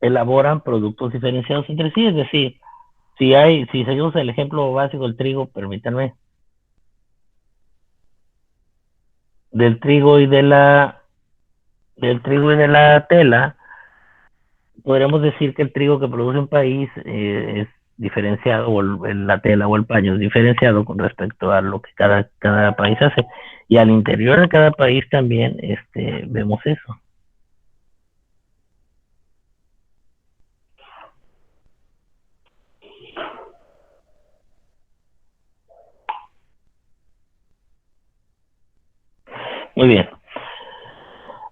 elaboran productos diferenciados entre sí. Es decir, si seguimos el ejemplo básico del trigo, permítanme, del trigo y de la, del trigo y de la tela, podríamos decir que el trigo que produce un país es diferenciado, o la tela o el paño es diferenciado con respecto a lo que cada país hace. Y al interior de cada país también vemos eso. Muy bien.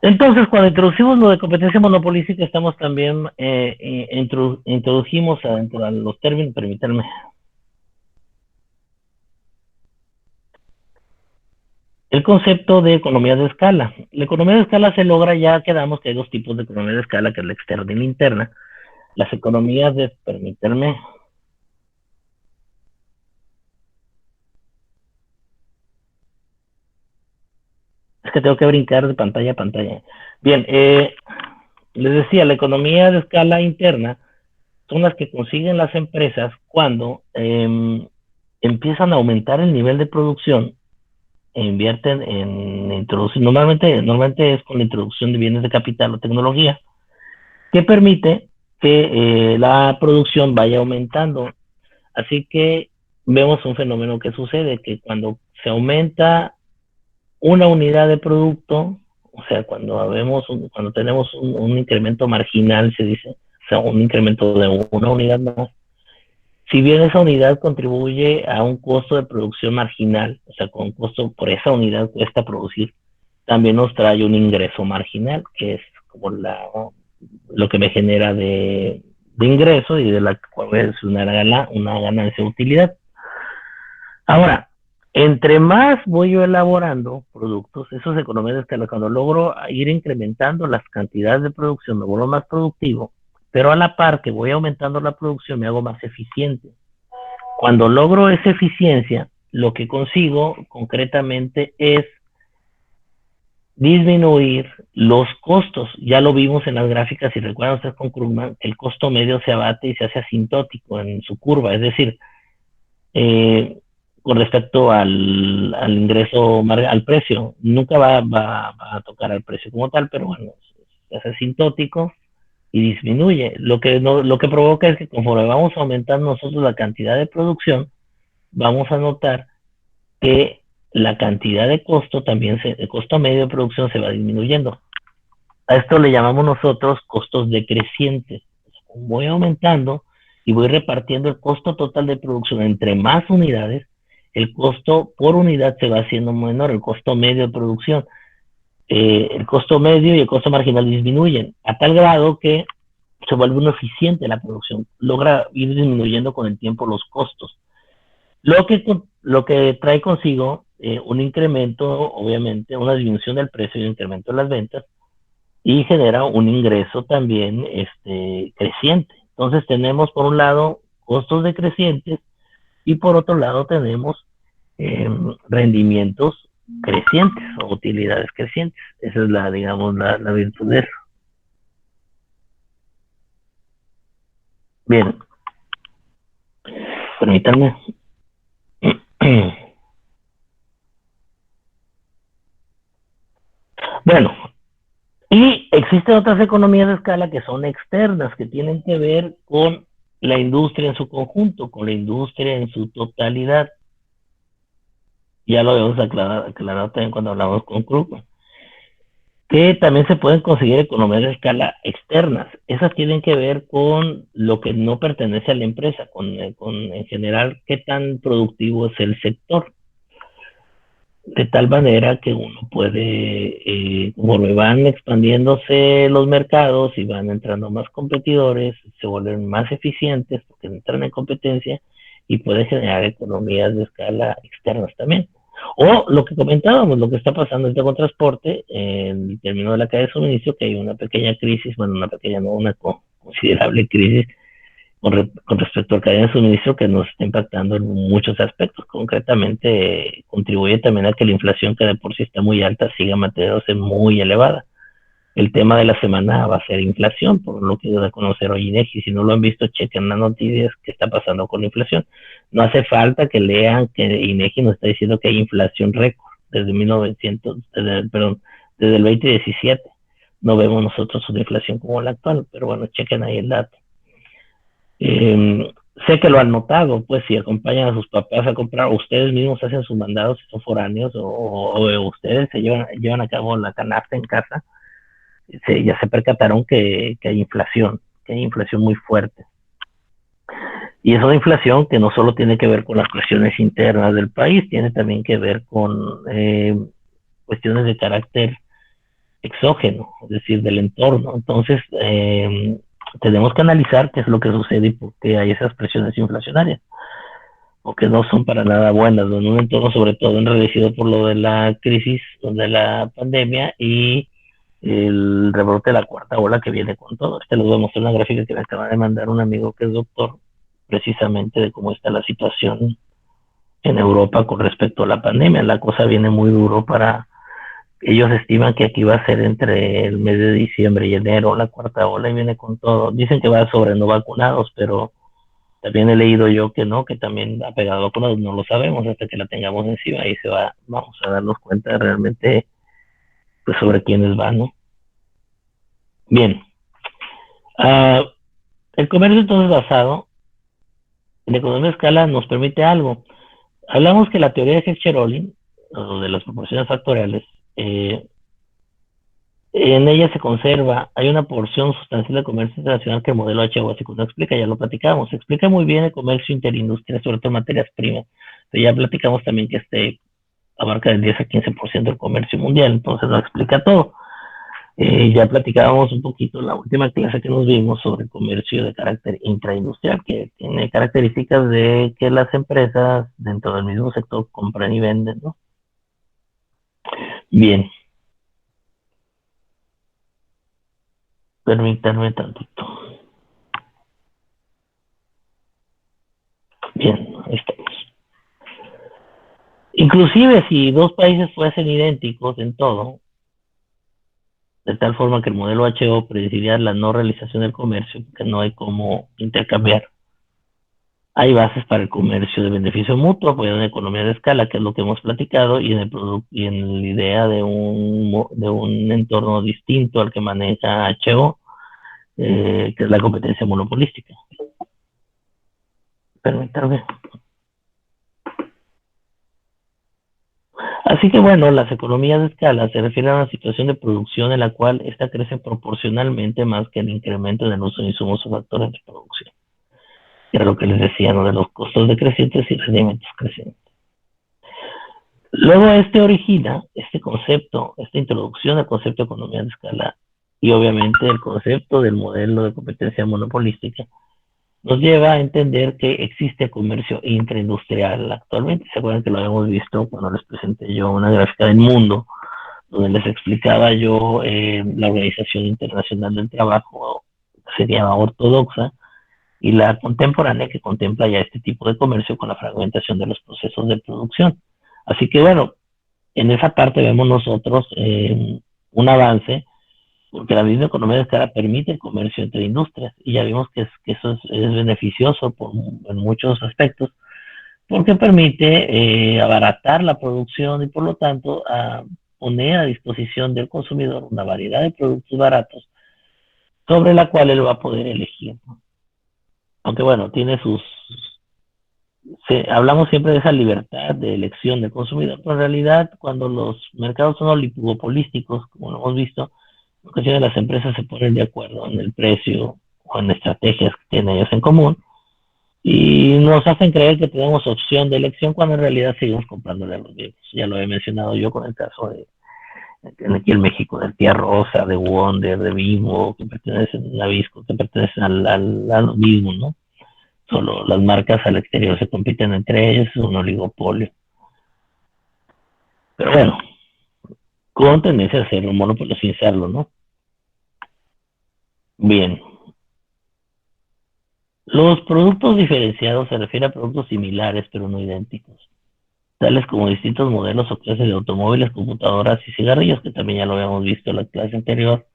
Entonces, cuando introducimos lo de competencia monopolística, estamos también, introdujimos adentro de los términos, permítanme, el concepto de economía de escala. La economía de escala se logra, ya quedamos que hay dos tipos de economía de escala, que es la externa y la interna. Las economías de, permítanme, es que tengo que brincar de pantalla a pantalla. Bien, les decía, la economía de escala interna son las que consiguen las empresas cuando empiezan a aumentar el nivel de producción e invierten en introducir, normalmente es con la introducción de bienes de capital o tecnología, que permite que la producción vaya aumentando. Así que vemos un fenómeno que sucede, que cuando se aumenta una unidad de producto, o sea, cuando tenemos un incremento marginal, se dice, o sea, un incremento de una unidad más, si bien esa unidad contribuye a un costo de producción marginal, o sea, con costo por esa unidad cuesta producir, también nos trae un ingreso marginal, que es como lo que me genera de ingreso y de la cual es una ganancia de utilidad. Ahora, entre más voy yo elaborando productos, eso es economía de escala, cuando logro ir incrementando las cantidades de producción, me vuelvo más productivo, pero a la par que voy aumentando la producción, me hago más eficiente. Cuando logro esa eficiencia, lo que consigo concretamente es disminuir los costos. Ya lo vimos en las gráficas, si recuerdan ustedes con Krugman, el costo medio se abate y se hace asintótico en su curva, es decir, eh, con respecto al ingreso, al precio. Nunca va a tocar al precio como tal, pero bueno, se hace asintótico y disminuye. Lo que provoca es que conforme vamos aumentando nosotros la cantidad de producción, vamos a notar que la cantidad de costo también, el costo medio de producción se va disminuyendo. A esto le llamamos nosotros costos decrecientes. Voy aumentando y voy repartiendo el costo total de producción entre más unidades, el costo por unidad se va haciendo menor, el costo medio de producción. El costo medio y el costo marginal disminuyen a tal grado que se vuelve uno eficiente la producción, logra ir disminuyendo con el tiempo los costos. Lo que trae consigo un incremento, obviamente, una disminución del precio y un incremento de las ventas, y genera un ingreso también creciente. Entonces tenemos por un lado costos decrecientes y por otro lado tenemos rendimientos crecientes o utilidades crecientes. Esa es digamos, la virtud de eso. Bien, permítanme. Bueno, y existen otras economías de escala que son externas, que tienen que ver con la industria en su conjunto, con la industria en su totalidad. Ya lo habíamos aclarado también cuando hablamos con Krugman, que también se pueden conseguir economías de escala externas. Esas tienen que ver con lo que no pertenece a la empresa, con en general qué tan productivo es el sector. De tal manera que uno puede, conforme van expandiéndose los mercados y van entrando más competidores, se vuelven más eficientes porque entran en competencia y puede generar economías de escala externas también. O lo que comentábamos, lo que está pasando ahorita con transporte, en el término de la cadena de suministro, que hay una pequeña crisis, bueno, una pequeña, no, una considerable crisis con respecto al cadena de suministro que nos está impactando en muchos aspectos. Concretamente, contribuye también a que la inflación, que de por sí está muy alta, siga manteniéndose muy elevada. El tema de la semana va a ser inflación, por lo que da a conocer hoy INEGI. Si no lo han visto, chequen las noticias que está pasando con la inflación. No hace falta que lean que INEGI nos está diciendo que hay inflación récord desde 1900, perdón, desde el 2017. No vemos nosotros una inflación como la actual, pero bueno, chequen ahí el dato. Sé que lo han notado, pues si acompañan a sus papás a comprar, o ustedes mismos hacen sus mandados si son foráneos, o ustedes se llevan a cabo la canasta en casa, ya se percataron que hay inflación muy fuerte. Y es una inflación que no solo tiene que ver con las presiones internas del país, tiene también que ver con cuestiones de carácter exógeno, es decir, del entorno. Entonces, tenemos que analizar qué es lo que sucede y por qué hay esas presiones inflacionarias, o que no son para nada buenas, en un entorno sobre todo enrarecido por lo de la crisis, de la pandemia y el rebrote de la cuarta ola que viene con todo. Les voy a mostrar una gráfica que me acaba de mandar un amigo que es doctor, precisamente de cómo está la situación en Europa con respecto a la pandemia. La cosa viene muy duro para ellos. Estiman que aquí va a ser entre el mes de diciembre y enero la cuarta ola y viene con todo. Dicen que va sobre no vacunados, pero también he leído yo que no, que también ha pegado vacunados. No lo sabemos hasta que la tengamos encima y vamos a darnos cuenta realmente pues sobre quiénes van, ¿no? Bien. Uh, el comercio entonces basado en la economía de escala nos permite algo. Hablamos que la teoría de Hecht-Cherolin, o de las proporciones factoriales, en ella se conserva, hay una porción sustancial de comercio internacional que el modelo HO así no explica, ya lo platicamos, explica muy bien el comercio interindustrial, sobre todo en materias primas, pero ya platicamos también que abarca del 10 a 15% del comercio mundial, entonces no explica todo. Ya platicábamos un poquito en la última clase que nos vimos sobre el comercio de carácter intraindustrial, que tiene características de que las empresas dentro del mismo sector compran y venden, ¿no? Bien. Permítanme tantito. Bien, ahí estamos. Inclusive si dos países fuesen idénticos en todo, de tal forma que el modelo HO predeciría la no realización del comercio, que no hay cómo intercambiar. Hay bases para el comercio de beneficio mutuo apoyado en economía de escala, que es lo que hemos platicado, y en la idea de un entorno distinto al que maneja HO, que es la competencia monopolística. Permítanme. Así que bueno, las economías de escala se refieren a una situación de producción en la cual ésta crece proporcionalmente más que el incremento en el uso de insumos o factores de producción. Era lo que les decía, ¿no? De los costos decrecientes y rendimientos crecientes. Luego este concepto, esta introducción al concepto de economía de escala y obviamente el concepto del modelo de competencia monopolística nos lleva a entender que existe comercio intraindustrial actualmente. ¿Se acuerdan que lo habíamos visto cuando les presenté yo una gráfica del mundo, donde les explicaba yo la Organización Internacional del Trabajo, que se llama ortodoxa, y la contemporánea, que contempla ya este tipo de comercio con la fragmentación de los procesos de producción? Así que bueno, en esa parte vemos nosotros un avance, porque la misma economía de escala permite el comercio entre industrias, y ya vimos que eso es beneficioso en muchos aspectos, porque permite abaratar la producción y por lo tanto poner a disposición del consumidor una variedad de productos baratos sobre la cual él va a poder elegir. Aunque bueno, tiene hablamos siempre de esa libertad de elección del consumidor, pero en realidad cuando los mercados son oligopolísticos, como lo hemos visto, en ocasiones las empresas se ponen de acuerdo en el precio o en estrategias que tienen ellos en común y nos hacen creer que tenemos opción de elección cuando en realidad seguimos comprándole a los viejos. Ya lo he mencionado yo con el caso de aquí en México, de Tía Rosa, de Wonder, de Bimbo, que pertenecen a Nabisco, que pertenecen al mismo, ¿no? Solo las marcas al exterior se compiten entre ellos, es un oligopolio. Pero bueno, con tendencia a ser un monopolio sin serlo, ¿no? Bien. Los productos diferenciados se refieren a productos similares pero no idénticos, tales como distintos modelos o clases de automóviles, computadoras y cigarrillos, que también ya lo habíamos visto en la clase anterior,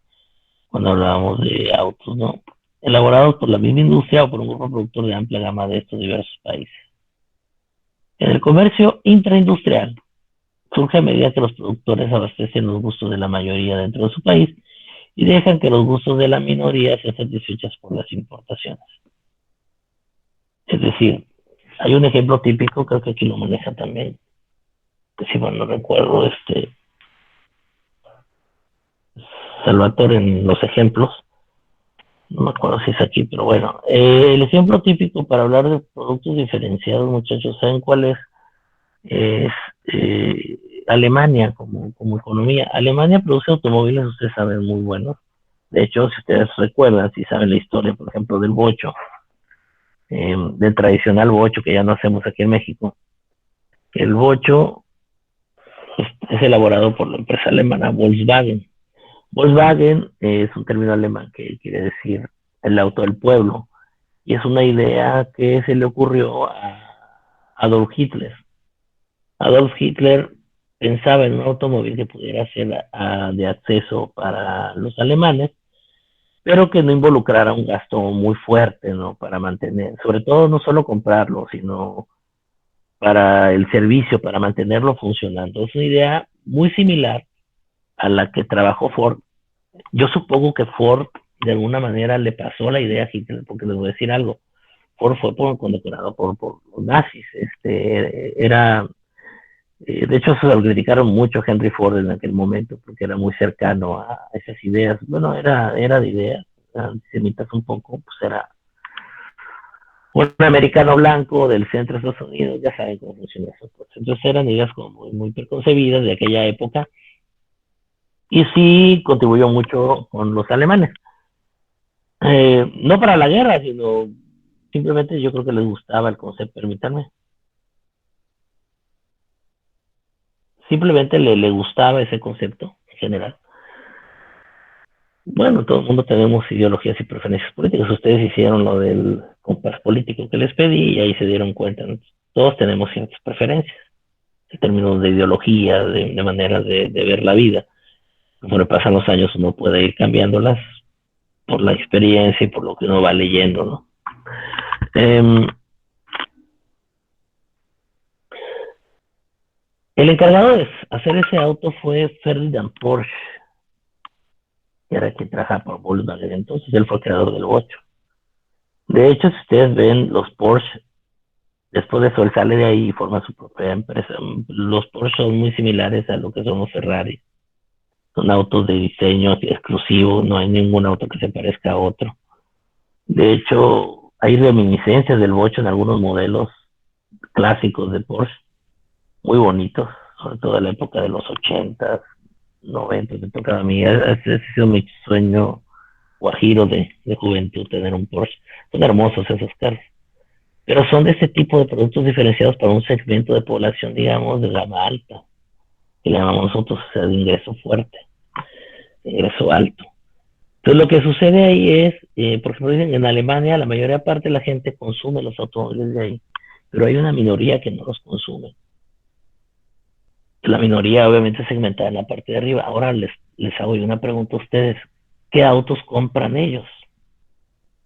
cuando hablábamos de autos, ¿no? Elaborados por la misma industria o por un grupo productor de amplia gama de estos diversos países. En el comercio intraindustrial surge a medida que los productores abastecen los gustos de la mayoría dentro de su país y dejan que los gustos de la minoría sean satisfechos por las importaciones. Es decir, hay un ejemplo típico, creo que aquí lo maneja también, que si mal no recuerdo, Salvatore en los ejemplos, no me acuerdo si es aquí, pero bueno, el ejemplo típico para hablar de productos diferenciados, muchachos, ¿saben cuál es? Es Alemania como economía. Alemania produce automóviles, ustedes saben, muy buenos. De hecho, si ustedes recuerdan, si saben la historia, por ejemplo, del bocho, del tradicional bocho que ya no hacemos aquí en México, el bocho es elaborado por la empresa alemana Volkswagen. Volkswagen es un término alemán que quiere decir el auto del pueblo y es una idea que se le ocurrió a Adolf Hitler. Adolf Hitler pensaba en un automóvil que pudiera ser de acceso para los alemanes, pero que no involucrara un gasto muy fuerte, ¿no? Para mantener, sobre todo no solo comprarlo, sino para el servicio, para mantenerlo funcionando. Es una idea muy similar a la que trabajó Ford. Yo supongo que Ford de alguna manera le pasó la idea a Hitler, porque les voy a decir algo. Ford fue condecorado por los nazis. De hecho, se lo criticaron mucho a Henry Ford en aquel momento, porque era muy cercano a esas ideas. Bueno, era de ideas antisemitas un poco, pues era un americano blanco del centro de Estados Unidos, ya saben cómo funcionan esas cosas. Entonces eran ideas como muy preconcebidas de aquella época, y sí contribuyó mucho con los alemanes. No para la guerra, sino simplemente yo creo que les gustaba el concepto, permítanme. Simplemente le gustaba ese concepto en general. Bueno, todo el mundo tenemos ideologías y preferencias políticas. Ustedes hicieron lo del compás político que les pedí y ahí se dieron cuenta, ¿no? Todos tenemos ciertas preferencias en términos de ideología, de maneras de ver la vida. Conforme pasan los años uno puede ir cambiándolas por la experiencia y por lo que uno va leyendo, ¿no? El encargado de hacer ese auto fue Ferdinand Porsche, que era quien trabajaba por Volkswagen. Entonces él fue el creador del bocho. De hecho, si ustedes ven los Porsche, después de eso él sale de ahí y forma su propia empresa. Los Porsche son muy similares a lo que son los Ferrari. Son autos de diseño exclusivo, no hay ningún auto que se parezca a otro. De hecho, hay reminiscencias del bocho en algunos modelos clásicos de Porsche, muy bonitos, sobre todo en la época de los 80, 90, me tocaba a mí. Ese ha sido mi sueño guajiro de juventud, tener un Porsche. Son hermosos esos carros, pero son de ese tipo de productos diferenciados para un segmento de población, digamos, de gama alta, que le llamamos nosotros, o sea, de ingreso fuerte, de ingreso alto. Entonces lo que sucede ahí es, por ejemplo, dicen en Alemania la mayoría parte de la gente consume los automóviles de ahí, pero hay una minoría que no los consume. La minoría obviamente segmentada en la parte de arriba. Ahora les hago yo una pregunta a ustedes. ¿Qué autos compran ellos?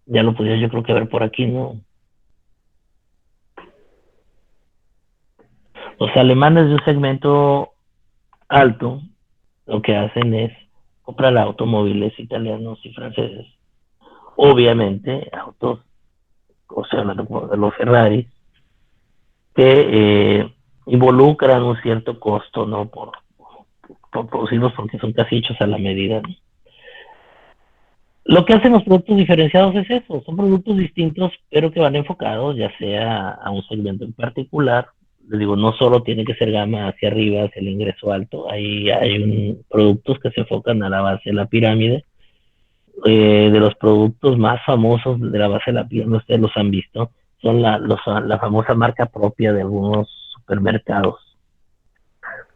Ya lo podía yo creo que ver por aquí, ¿no? Los alemanes de un segmento alto lo que hacen es comprar automóviles italianos y franceses. Obviamente, autos, o sea, de los Ferrari, que involucran un cierto costo, ¿no? Por producirlos porque son casi hechos a la medida, ¿no? Lo que hacen los productos diferenciados es eso, son productos distintos, pero que van enfocados ya sea a un segmento en particular. Les digo, no solo tiene que ser gama hacia arriba, hacia el ingreso alto, hay productos que se enfocan a la base de la pirámide. De los productos más famosos de la base de la pirámide, ustedes los han visto, son la famosa marca propia de algunos supermercados.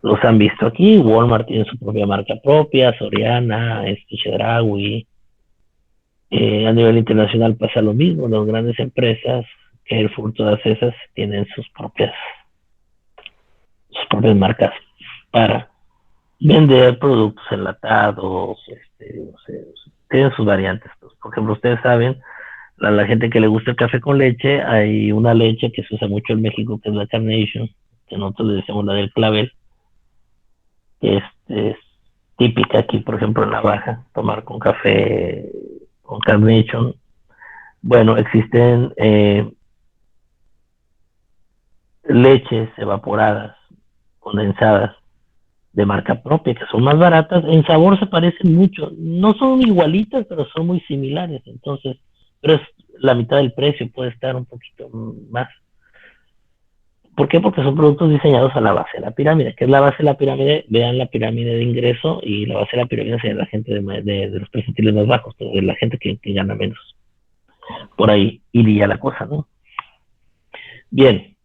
Los han visto aquí, Walmart tiene su propia marca propia, Soriana, Chedraui. A nivel internacional pasa lo mismo, las grandes empresas, Carrefour, todas esas tienen sus propias marcas para vender productos enlatados, no sé, tienen sus variantes. Pues, por ejemplo, ustedes saben, la gente que le gusta el café con leche, hay una leche que se usa mucho en México, que es la Carnation, que nosotros le decimos la del clavel, que es típica aquí, por ejemplo, en la Baja, tomar con café con Carnation. Bueno, existen leches evaporadas, condensadas, de marca propia, que son más baratas. En sabor se parecen mucho. No son igualitas, pero son muy similares. Entonces, pero es la mitad del precio, puede estar un poquito más. ¿Por qué? Porque son productos diseñados a la base de la pirámide. ¿Qué es la base de la pirámide? Vean la pirámide de ingreso y la base de la pirámide sería la gente de los percentiles más bajos, de la gente que gana menos. Por ahí iría la cosa, ¿no? Bien,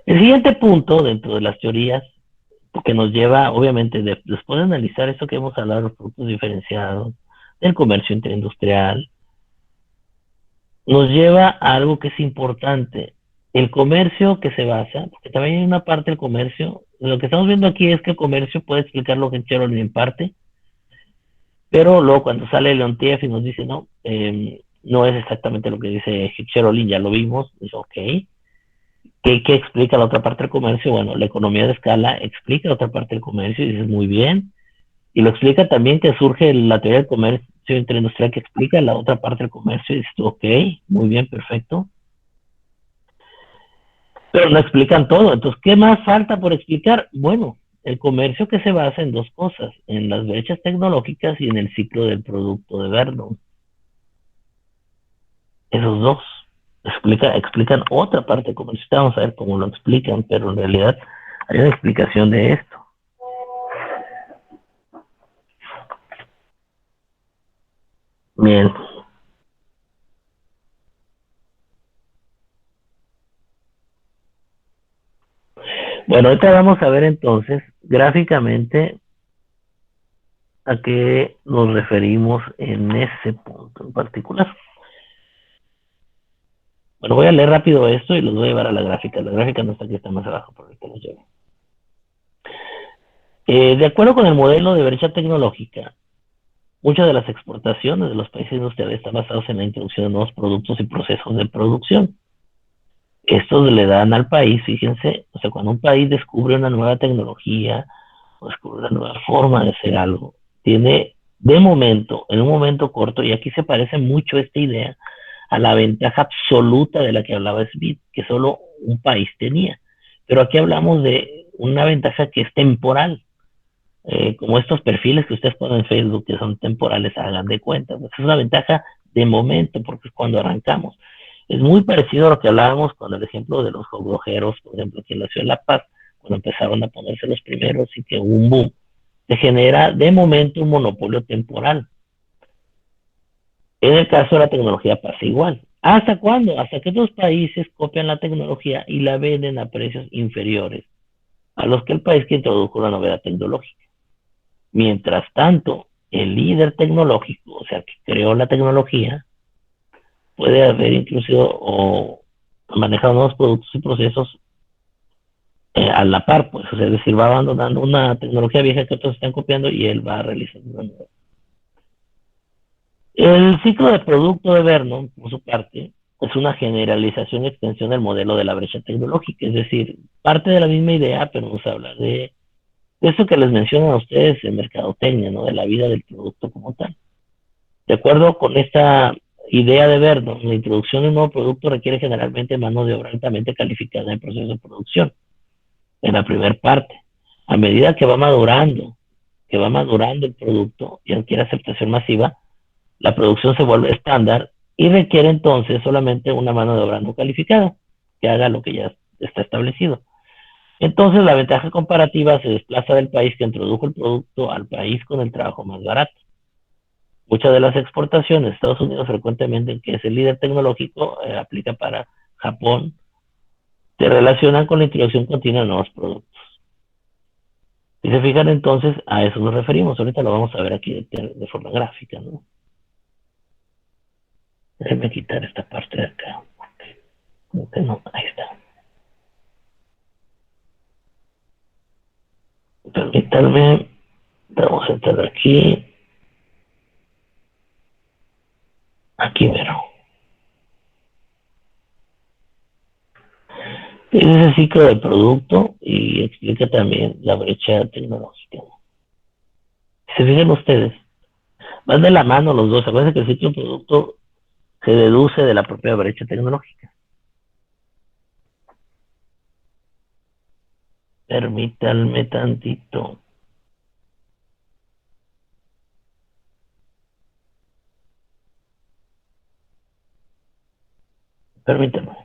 el siguiente punto dentro de las teorías, que nos lleva, obviamente, después de analizar esto que hemos hablado, los productos diferenciados, del comercio interindustrial, nos lleva a algo que es importante. El comercio que se basa, porque también hay una parte del comercio, lo que estamos viendo aquí es que el comercio puede explicar lo que es Cherolin en parte, pero luego cuando sale Leontief y nos dice, no, no es exactamente lo que dice Cherolin, ya lo vimos, dice, ok, ¿qué explica la otra parte del comercio? Bueno, la economía de escala explica la otra parte del comercio y dices, muy bien, y lo explica también que surge la teoría del comercio interindustrial que explica la otra parte del comercio y dices, ok, muy bien, perfecto. Pero no explican todo. Entonces, ¿qué más falta por explicar? Bueno, el comercio que se basa en dos cosas, en las brechas tecnológicas y en el ciclo del producto de Vernon. Esos dos explican otra parte del comercio. Vamos a ver cómo lo explican, pero en realidad hay una explicación de esto. Bien. Bueno, ahorita vamos a ver entonces gráficamente a qué nos referimos en ese punto en particular. Bueno, voy a leer rápido esto y los voy a llevar a la gráfica. La gráfica no está aquí, está más abajo, por ahorita los llevo. De acuerdo con el modelo de brecha tecnológica, muchas de las exportaciones de los países industriales están basadas en la introducción de nuevos productos y procesos de producción. Estos le dan al país, fíjense, o sea, cuando un país descubre una nueva tecnología o descubre una nueva forma de hacer algo, tiene de momento, en un momento corto, y aquí se parece mucho esta idea a la ventaja absoluta de la que hablaba Smith, que solo un país tenía. Pero aquí hablamos de una ventaja que es temporal, como estos perfiles que ustedes ponen en Facebook, que son temporales, hagan de cuenta. Pues es una ventaja de momento, porque es cuando arrancamos. Es muy parecido a lo que hablábamos con el ejemplo de los hoblojeros, por ejemplo, aquí en la ciudad de La Paz, cuando empezaron a ponerse los primeros y que hubo un boom. Se genera de momento un monopolio temporal. En el caso de la tecnología pasa igual. ¿Hasta cuándo? Hasta que otros países copian la tecnología y la venden a precios inferiores a los que el país que introdujo la novedad tecnológica. Mientras tanto, el líder tecnológico, o sea, que creó la tecnología, puede haber introducido o manejado nuevos productos y procesos a la par, pues, o sea, es decir, va abandonando una tecnología vieja que otros están copiando y él va realizando una nueva. El ciclo de producto de Vernon, por su parte, es una generalización y extensión del modelo de la brecha tecnológica, es decir, parte de la misma idea, pero vamos a hablar de eso que les mencionan a ustedes en mercadotecnia, ¿no? De la vida del producto como tal. De acuerdo con esta idea de Vernon, la introducción de un nuevo producto requiere generalmente mano de obra altamente calificada en el proceso de producción, en la primera parte. A medida que va madurando el producto y adquiere aceptación masiva, la producción se vuelve estándar y requiere entonces solamente una mano de obra no calificada que haga lo que ya está establecido. Entonces la ventaja comparativa se desplaza del país que introdujo el producto al país con el trabajo más barato. Muchas de las exportaciones de Estados Unidos frecuentemente, que es el líder tecnológico, aplica para Japón, se relacionan con la introducción continua de nuevos productos. Si se fijan entonces, a eso nos referimos. Ahorita lo vamos a ver aquí de forma gráfica, ¿no? Déjenme quitar esta parte de acá. Como que no, ahí está. Permítanme, vamos a entrar aquí. Aquí verlo. Es ese ciclo de producto y explica también la brecha tecnológica. Se fijan ustedes, van de la mano los dos. Acuérdense que el ciclo de producto se deduce de la propia brecha tecnológica. Permítanme tantito. Permítanme.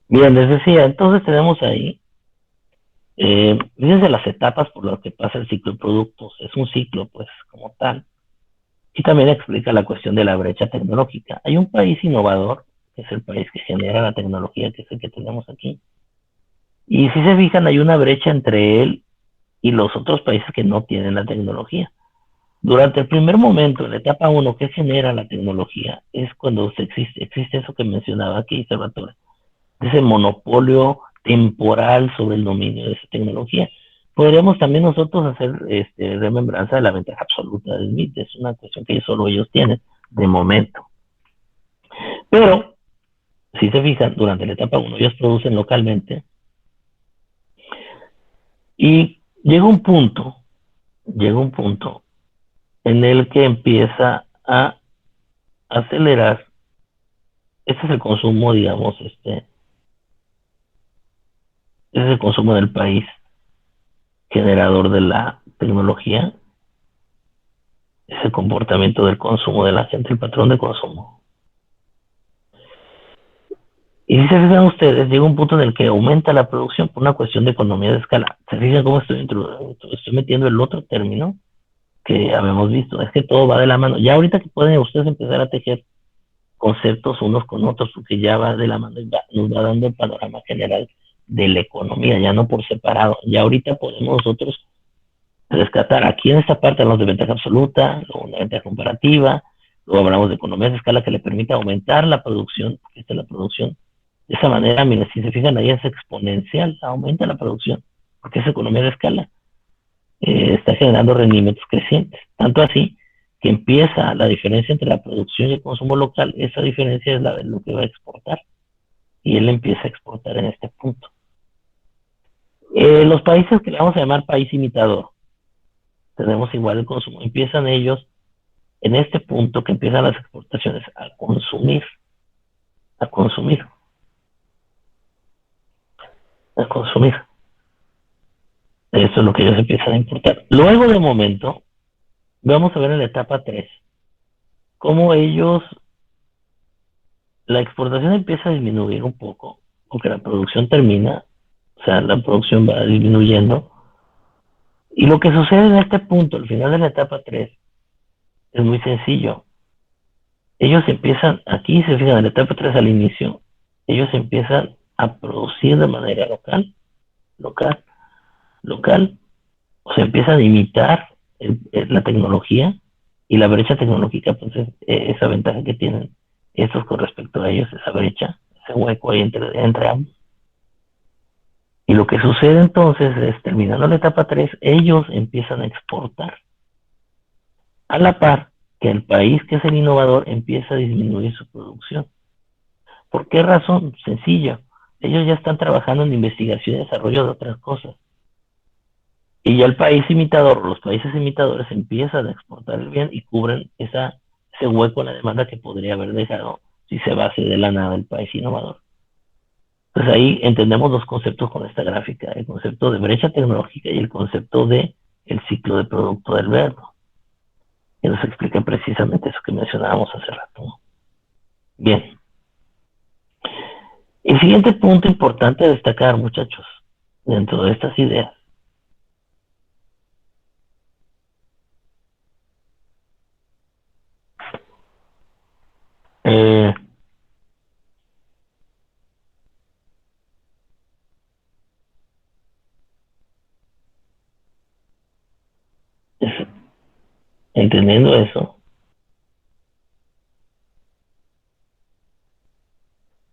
Bien, les decía, entonces tenemos ahí, fíjense las etapas por las que pasa el ciclo de productos. Es un ciclo, pues, como tal. Y también explica la cuestión de la brecha tecnológica. Hay un país innovador, que es el país que genera la tecnología, que es el que tenemos aquí. Y si se fijan, hay una brecha entre él y los otros países que no tienen la tecnología. Durante el primer momento, en la etapa uno, que genera la tecnología, es cuando existe eso que mencionaba aquí, Salvatore, ese monopolio temporal sobre el dominio de esa tecnología. Podríamos también nosotros hacer remembranza de la ventaja absoluta de Smith. Es una cuestión que solo ellos tienen de momento. Pero, si se fijan, durante la etapa uno, ellos producen localmente y llega un punto en el que empieza a acelerar. Este es el consumo, digamos, es el consumo del país generador de la tecnología, es el comportamiento del consumo de la gente, el patrón de consumo. Y si se fijan ustedes, llega un punto en el que aumenta la producción por una cuestión de economía de escala. ¿Se fijan cómo estoy metiendo el otro término que habíamos visto? Es que todo va de la mano. Ya ahorita que pueden ustedes empezar a tejer conceptos unos con otros, porque ya va de la mano y nos va dando el panorama general de la economía, ya no por separado. Ya ahorita podemos nosotros rescatar. Aquí en esta parte hablamos de ventaja absoluta, luego una ventaja comparativa, luego hablamos de economía de escala que le permite aumentar la producción, porque esta es la producción. De esa manera, miren, si se fijan ahí es exponencial, aumenta la producción, porque esa economía de escala está generando rendimientos crecientes. Tanto así que empieza la diferencia entre la producción y el consumo local, esa diferencia es lo que va a exportar. Y él empieza a exportar en este punto. Los países que le vamos a llamar país imitador, tenemos igual el consumo. Empiezan ellos en este punto que empiezan las exportaciones a consumir, a consumir, a consumir. Eso es lo que ellos empiezan a importar. Luego de momento, vamos a ver en la etapa 3 cómo ellos, la exportación empieza a disminuir un poco, porque la producción termina, o sea, la producción va disminuyendo. Y lo que sucede en este punto, al final de la etapa 3 es muy sencillo. Ellos empiezan, aquí se fijan en la etapa 3 al inicio, ellos empiezan a producir de manera local, local, local, o sea, empiezan a imitar la tecnología y la brecha tecnológica, pues es esa ventaja que tienen estos con respecto a ellos, esa brecha, ese hueco ahí entre ambos. Y lo que sucede entonces es, terminando la etapa 3 ellos empiezan a exportar. a la par que el país que es el innovador empieza a disminuir su producción. ¿Por qué razón? Sencilla. Ellos ya están trabajando en investigación y desarrollo de otras cosas. Y ya el país imitador, los países imitadores empiezan a exportar el bien y cubren ese hueco en la demanda que podría haber dejado si se base de la nada el país innovador. Pues ahí entendemos dos conceptos con esta gráfica, el concepto de brecha tecnológica y el concepto de el ciclo de producto del verbo, que nos explica precisamente eso que mencionábamos hace rato. Bien. El siguiente punto importante a destacar, muchachos, dentro de estas ideas, eh, es, entendiendo eso,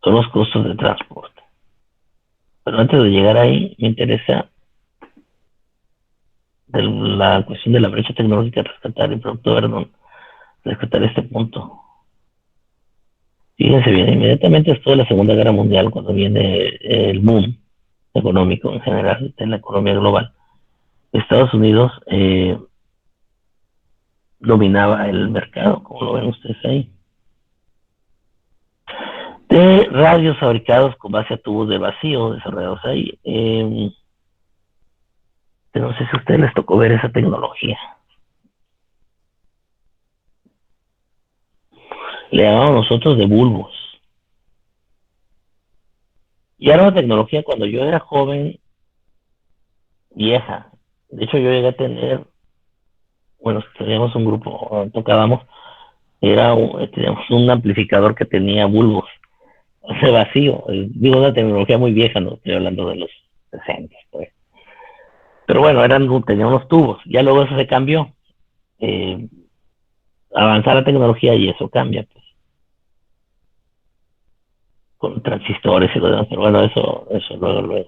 son los costos de transporte. Pero antes de llegar ahí, me interesa de la cuestión de la brecha tecnológica, rescatar el producto verde, rescatar este punto. Fíjense bien, inmediatamente después de la Segunda Guerra Mundial, cuando viene el boom económico en general, en la economía global, Estados Unidos dominaba el mercado, como lo ven ustedes ahí, de radios fabricados con base a tubos de vacío desarrollados ahí. No sé si a ustedes les tocó ver esa tecnología. Le llamamos nosotros de bulbos. Y era una tecnología cuando yo era joven, vieja. De hecho, yo llegué a tener, bueno, teníamos un grupo, tocábamos, teníamos un amplificador que tenía bulbos, o sea, vacío. Digo, una tecnología muy vieja, no estoy hablando de los 60, pues. Pero bueno, tenía unos tubos. Ya luego eso se cambió. Eh, Avanzar la tecnología y eso cambia, pues, con transistores y lo demás. Pero bueno, eso luego.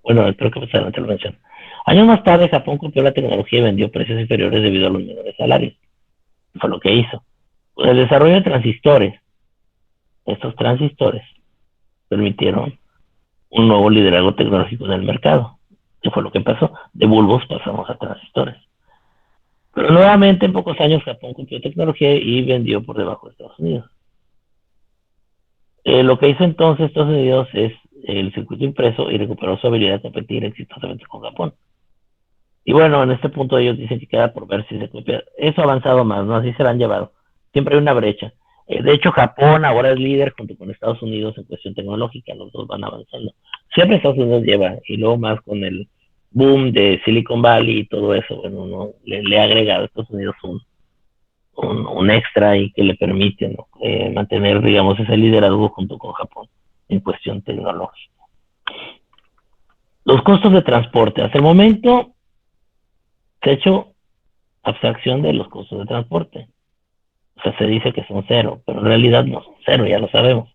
Bueno, creo que más adelante lo menciono. Años más tarde, Japón copió la tecnología y vendió precios inferiores debido a los menores salarios. Fue lo que hizo. Con el desarrollo de transistores, estos transistores permitieron un nuevo liderazgo tecnológico en el mercado. ¿Qué fue lo que pasó? De bulbos pasamos a transistores. Pero nuevamente, en pocos años, Japón copió tecnología y vendió por debajo de Estados Unidos. Lo que hizo entonces Estados Unidos es el circuito impreso y recuperó su habilidad de competir exitosamente con Japón. Y bueno, en este punto ellos dicen que queda por ver si se copia. Eso ha avanzado más, ¿no? Así se la han llevado. Siempre hay una brecha. De hecho, Japón ahora es líder junto con Estados Unidos en cuestión tecnológica. Los dos van avanzando. Siempre Estados Unidos lleva, y luego más con el boom de Silicon Valley y todo eso, bueno, ¿no? Le ha agregado a Estados Unidos un extra y que le permite, ¿no? Mantener, digamos, ese liderazgo junto con Japón en cuestión tecnológica. Los costos de transporte. Hasta el momento se ha hecho abstracción de los costos de transporte. O sea, se dice que son cero, pero en realidad no son cero, ya lo sabemos.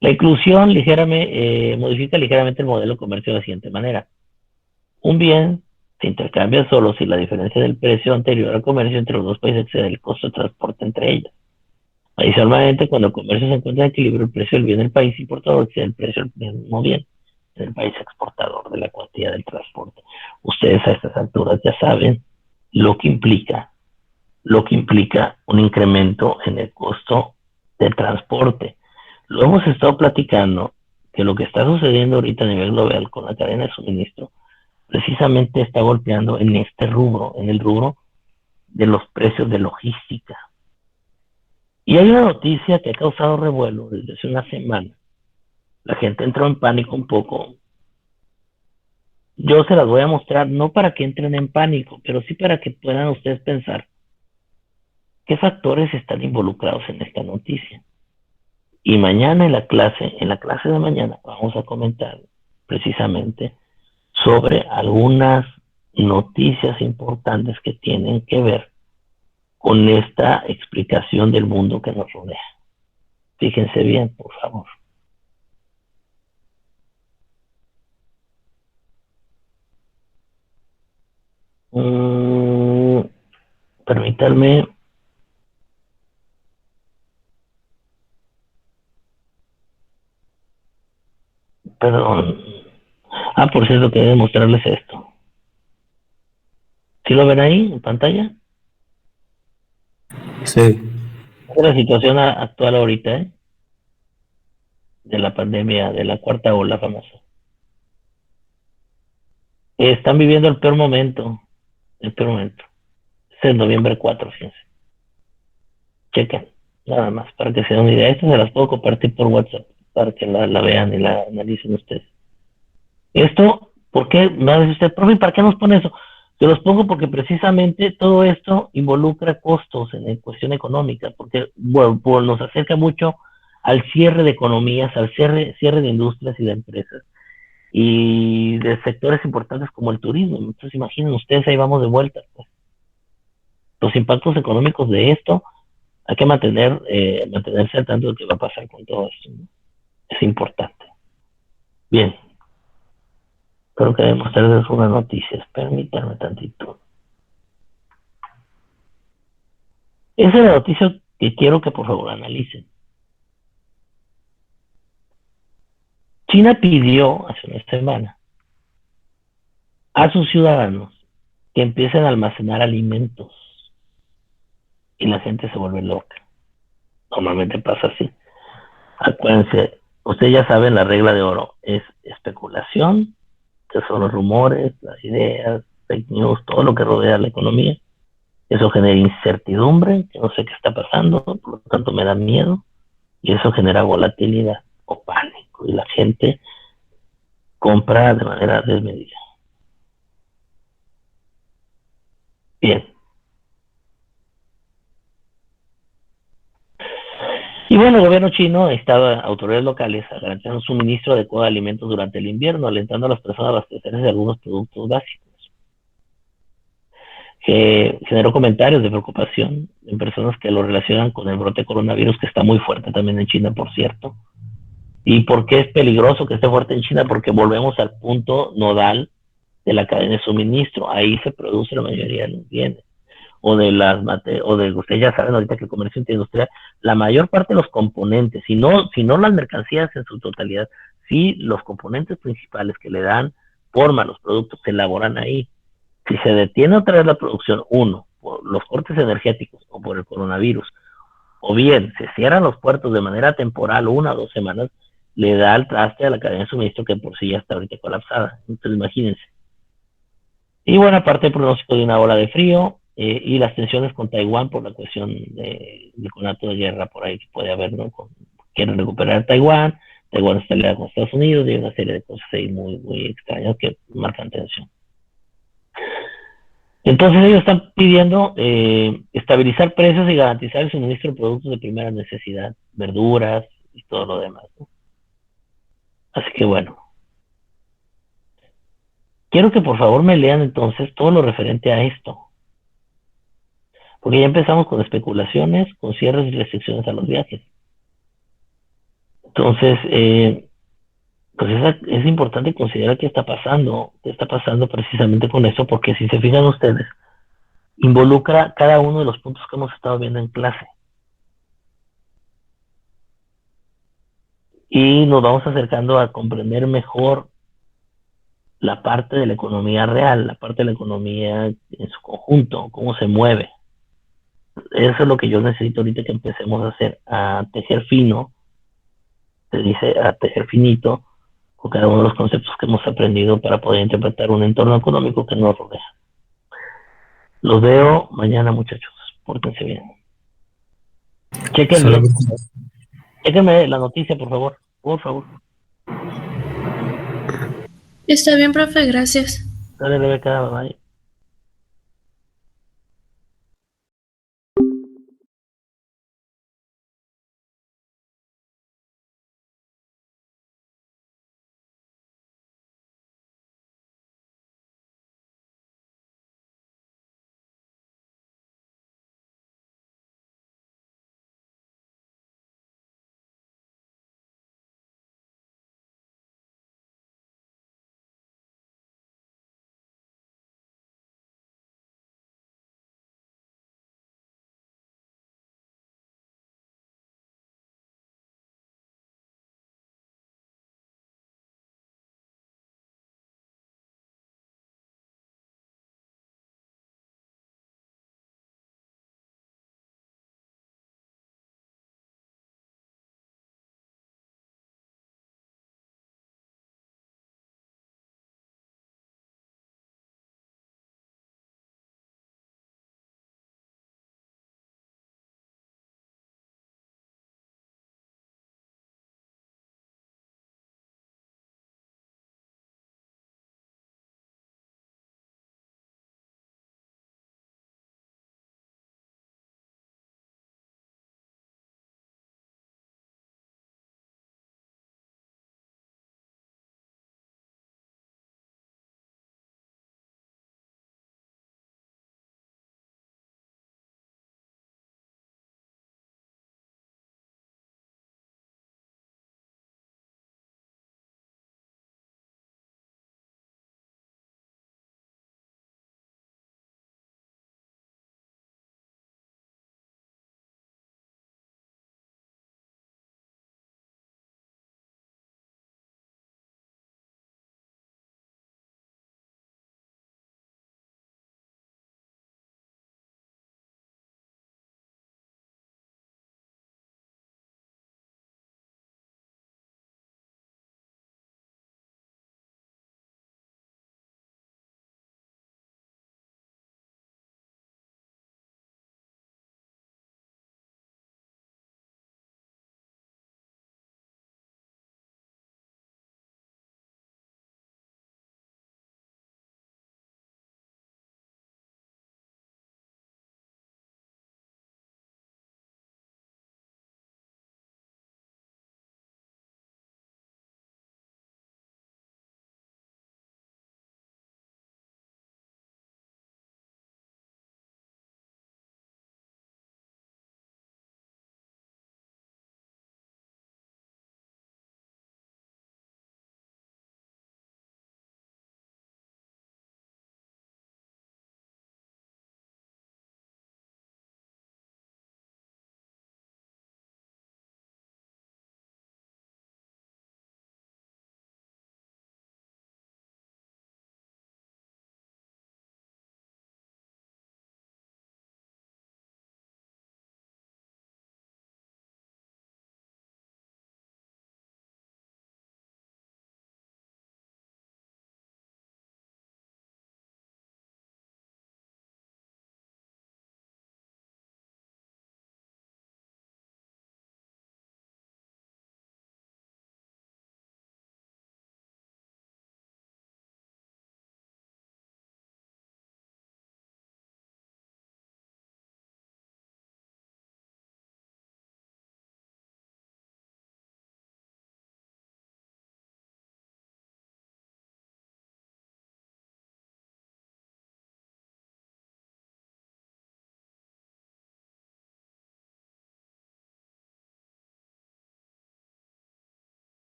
La inclusión modifica ligeramente el modelo de comercio de la siguiente manera. Un bien se intercambia solo si la diferencia del precio anterior al comercio entre los dos países excede el costo de transporte entre ellos. Adicionalmente, cuando el comercio se encuentra en equilibrio, el precio del bien del país importador excede el precio del mismo bien del país exportador de la cuantía del transporte. Ustedes a estas alturas ya saben lo que implica un incremento en el costo de transporte. Lo hemos estado platicando que lo que está sucediendo ahorita a nivel global con la cadena de suministro precisamente está golpeando en este rubro, en el rubro de los precios de logística. Y hay una noticia que ha causado revuelo desde hace una semana. La gente entró en pánico un poco. Yo se las voy a mostrar no para que entren en pánico, pero sí para que puedan ustedes pensar qué factores están involucrados en esta noticia. Y mañana en la clase de mañana, vamos a comentar precisamente sobre algunas noticias importantes que tienen que ver con esta explicación del mundo que nos rodea. Fíjense bien, por favor. Mm, Permítanme Permítanme. Perdón. Por cierto, quería mostrarles esto. ¿Sí lo ven ahí en pantalla? Sí, Esta es la situación actual ahorita, de la pandemia, de la cuarta ola famosa. Están viviendo el peor momento, el peor momento. Es el noviembre 4, fíjense. Chequen, nada más, para que se den una idea. Esto se las puedo compartir por WhatsApp, para que la vean y la analicen ustedes. Esto, ¿por qué? Me va a decir usted, profe, ¿para qué nos pone eso? Yo los pongo porque precisamente todo esto involucra costos en cuestión económica, porque bueno, nos acerca mucho al cierre de economías, al cierre de industrias y de empresas y de sectores importantes como el turismo. Entonces, imaginen ustedes, ahí vamos de vuelta. Pues. Los impactos económicos de esto, hay que mantenerse al tanto de lo que va a pasar con todo esto. ¿No? Es importante. Bien, creo que mostrarles unas noticias. Permítanme tantito. Esa es la noticia que quiero que por favor analicen. China pidió hace una semana a sus ciudadanos que empiecen a almacenar alimentos y la gente se vuelve loca. Normalmente pasa así. Acuérdense, ustedes ya saben la regla de oro, es especulación, que son los rumores, las ideas, fake news, todo lo que rodea la economía. Eso genera incertidumbre, que no sé qué está pasando, por lo tanto me da miedo, y eso genera volatilidad o pánico, y la gente compra de manera desmedida. Bien. Y bueno, el gobierno chino estaba autoridades locales a garantizar un suministro adecuado de alimentos durante el invierno, alentando a las personas a abastecerse de algunos productos básicos. Generó comentarios de preocupación en personas que lo relacionan con el brote de coronavirus, que está muy fuerte también en China, por cierto. ¿Y por qué es peligroso que esté fuerte en China? Porque volvemos al punto nodal de la cadena de suministro. Ahí se produce la mayoría de los bienes. Ustedes ya saben ahorita que el comercio industrial, la mayor parte de los componentes, si no las mercancías en su totalidad, sí los componentes principales que le dan forma a los productos se elaboran ahí. Si se detiene otra vez la producción, uno, por los cortes energéticos o por el coronavirus, o bien se cierran los puertos de manera temporal, 1 o 2 semanas, le da al traste a la cadena de suministro que por sí ya está ahorita colapsada. Entonces imagínense. Y bueno, aparte el pronóstico de una ola de frío y las tensiones con Taiwán por la cuestión del conato de guerra por ahí que puede haber, ¿no? Quieren recuperar Taiwán, Taiwán está aliada con Estados Unidos y hay una serie de cosas ahí muy, muy extrañas que marcan tensión. Entonces ellos están pidiendo estabilizar precios y garantizar el suministro de productos de primera necesidad, verduras y todo lo demás. ¿No? Así que bueno, quiero que por favor me lean entonces todo lo referente a esto, porque ya empezamos con especulaciones, con cierres y restricciones a los viajes. Entonces, pues es importante considerar qué está pasando precisamente con esto, porque si se fijan ustedes, involucra cada uno de los puntos que hemos estado viendo en clase. Y nos vamos acercando a comprender mejor la parte de la economía real, la parte de la economía en su conjunto, cómo se mueve. Eso es lo que yo necesito ahorita que empecemos a hacer, a tejer fino, se dice a tejer finito, con cada uno de los conceptos que hemos aprendido para poder interpretar un entorno económico que nos rodea. Los veo mañana, muchachos. Pórtense bien. Chéquenme, solamente chéquenme la noticia, por favor. Por favor. Está bien, profe, gracias. Dale, Rebeca, bye.